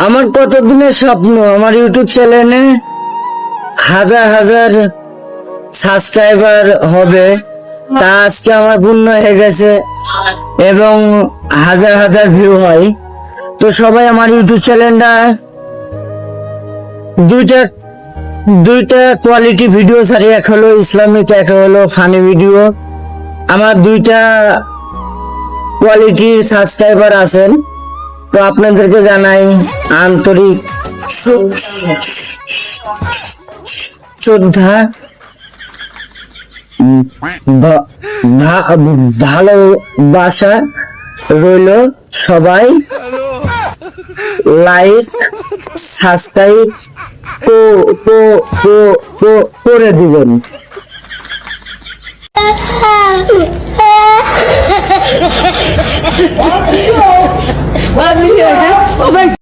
আমার কতদিনের স্বপ্ন আমার ইউটিউব চ্যানেলে হাজার হাজার সাবস্ক্রাইবার হবে, তা আজকে আমার পূর্ণ হয়ে গেছে এবং হাজার হাজার ভিউ হয়। তো সবাই আমার ইউটিউব চ্যানেলটা দুইটা কোয়ালিটি ভিডিও ছাড়ি, এক হলো ইসলামিক, এক হলো ফানি ভিডিও। আমার দুইটা কোয়ালিটির সাবস্ক্রাইবার আছেন, তো আপনাদেরকে জানাই আন্তরিক শ্রদ্ধা, ভালোবাসা রইল। সবাই লাইক সাবস্ক্রাইব করে দিবেন।